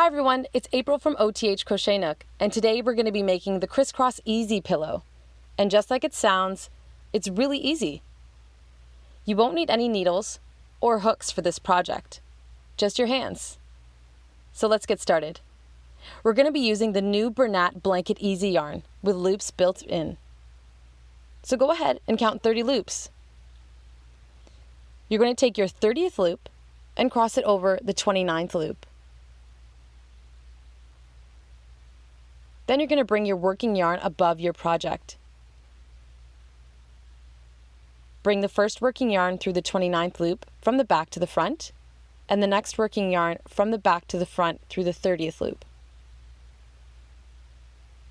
Hi everyone, it's April from OTH Crochet Nook, and today we're going to be making the Criss-Cross pillow. And just like it sounds, it's really easy. You won't need any needles or hooks for this project, just your hands. So let's get started. We're going to be using the new Bernat Blanket-EZ yarn with loops built in. So go ahead and count 30 loops. You're going to take your 30th loop and cross it over the 29th loop. Then you're going to bring your working yarn above your project. Bring the first working yarn through the 29th loop from the back to the front, and the next working yarn from the back to the front through the 30th loop.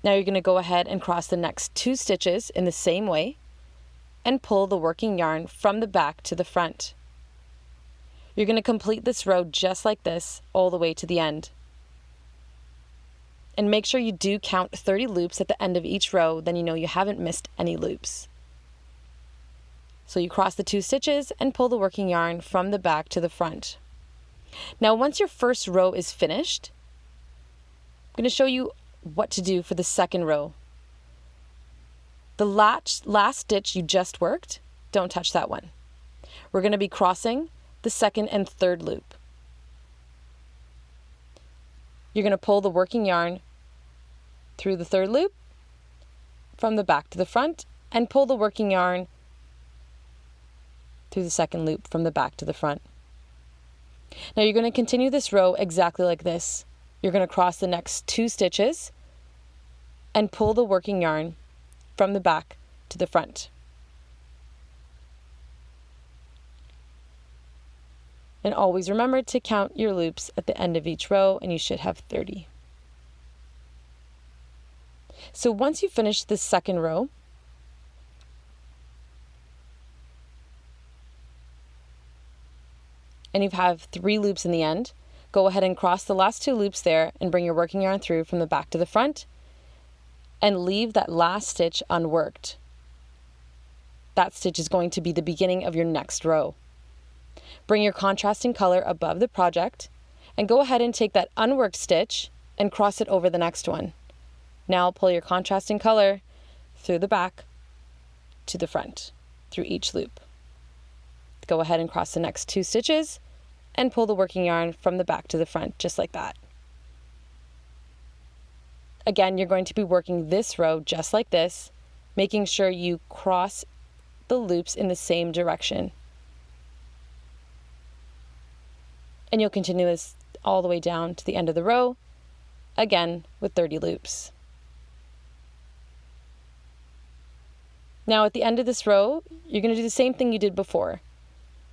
Now you're going to go ahead and cross the next 2 stitches in the same way and pull the working yarn from the back to the front. You're going to complete this row just like this all the way to the end. And make sure you do count 30 loops at the end of each row, then you know you haven't missed any loops. So you cross the 2 stitches and pull the working yarn from the back to the front. Now once your first row is finished, I'm going to show you what to do for the second row. The last stitch you just worked, don't touch that one. We're going to be crossing the second and third loop. You're going to pull the working yarn through the third loop from the back to the front and pull the working yarn through the second loop from the back to the front. Now you're going to continue this row exactly like this. You're going to cross the next 2 stitches and pull the working yarn from the back to the front. And always remember to count your loops at the end of each row, and you should have 30. So once you finish the second row, and you have 3 loops in the end, go ahead and cross the last 2 loops there and bring your working yarn through from the back to the front and leave that last stitch unworked. That stitch is going to be the beginning of your next row. Bring your contrasting color above the project and go ahead and take that unworked stitch and cross it over the next one. Now pull your contrasting color through the back to the front through each loop. Go ahead and cross the next 2 stitches and pull the working yarn from the back to the front just like that. Again, you're going to be working this row just like this, making sure you cross the loops in the same direction. And you'll continue this all the way down to the end of the row, again with 30 loops. Now at the end of this row, you're going to do the same thing you did before,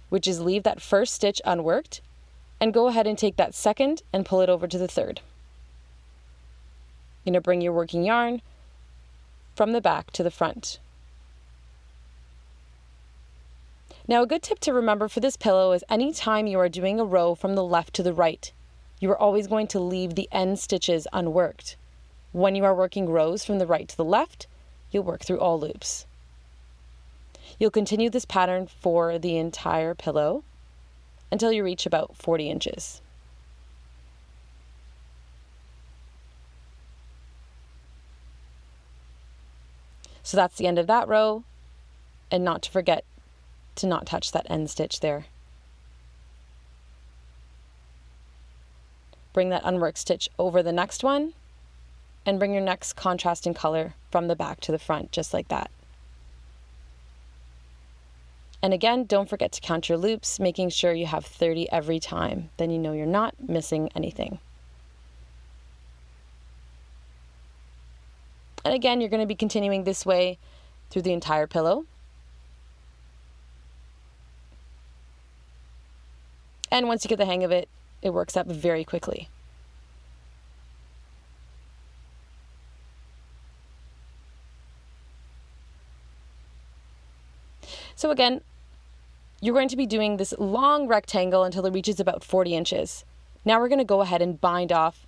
which is leave that first stitch unworked and go ahead and take that second and pull it over to the third. You're going to bring your working yarn from the back to the front. Now a good tip to remember for this pillow is anytime you are doing a row from the left to the right, you are always going to leave the end stitches unworked. When you are working rows from the right to the left, you'll work through all loops. You'll continue this pattern for the entire pillow until you reach about 40 inches. So that's the end of that row, and not to forget to not touch that end stitch there. Bring that unworked stitch over the next one and bring your next contrasting color from the back to the front just like that. And again, don't forget to count your loops, making sure you have 30 every time. Then you know you're not missing anything. And again, you're going to be continuing this way through the entire pillow. And once you get the hang of it, it works up very quickly. So again, you're going to be doing this long rectangle until it reaches about 40 inches. Now we're going to go ahead and bind off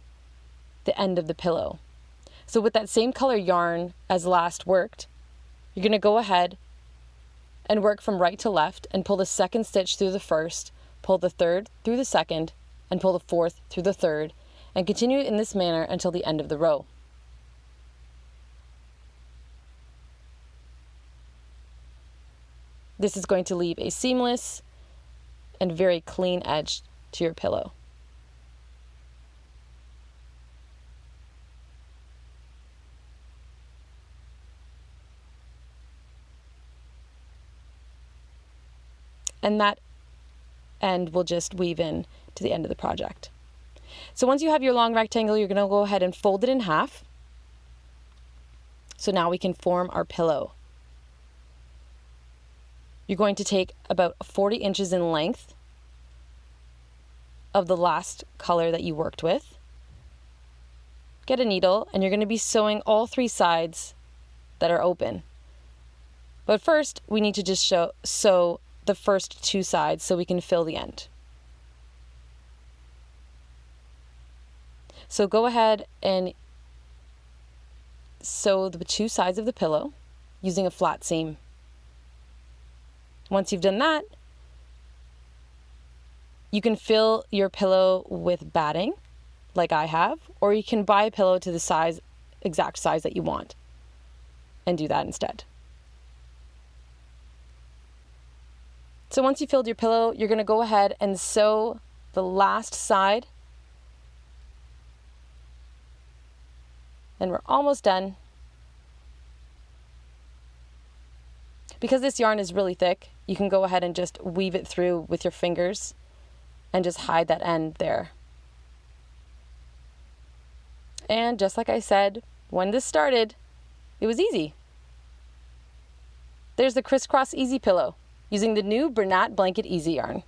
the end of the pillow. So with that same color yarn as last worked, you're going to go ahead and work from right to left and pull the second stitch through the first, pull the third through the second, and pull the fourth through the third, and continue in this manner until the end of the row. This is going to leave a seamless and very clean edge to your pillow. And that end will just weave in to the end of the project. So once you have your long rectangle, you're going to go ahead and fold it in half. So now we can form our pillow. You're going to take about 40 inches in length of the last color that you worked with. Get a needle, and you're going to be sewing all 3 sides that are open. But first, we need to just sew the first 2 sides so we can fill the end. So go ahead and sew the 2 sides of the pillow using a flat seam. Once you've done that, you can fill your pillow with batting, like I have, or you can buy a pillow to the exact size that you want and do that instead. So once you filled your pillow, you're going to go ahead and sew the last side. And we're almost done. Because this yarn is really thick, you can go ahead and just weave it through with your fingers and just hide that end there. And just like I said, when this started, it was easy. There's the Criss-Cross Easy Pillow using the new Bernat Blanket-EZ yarn.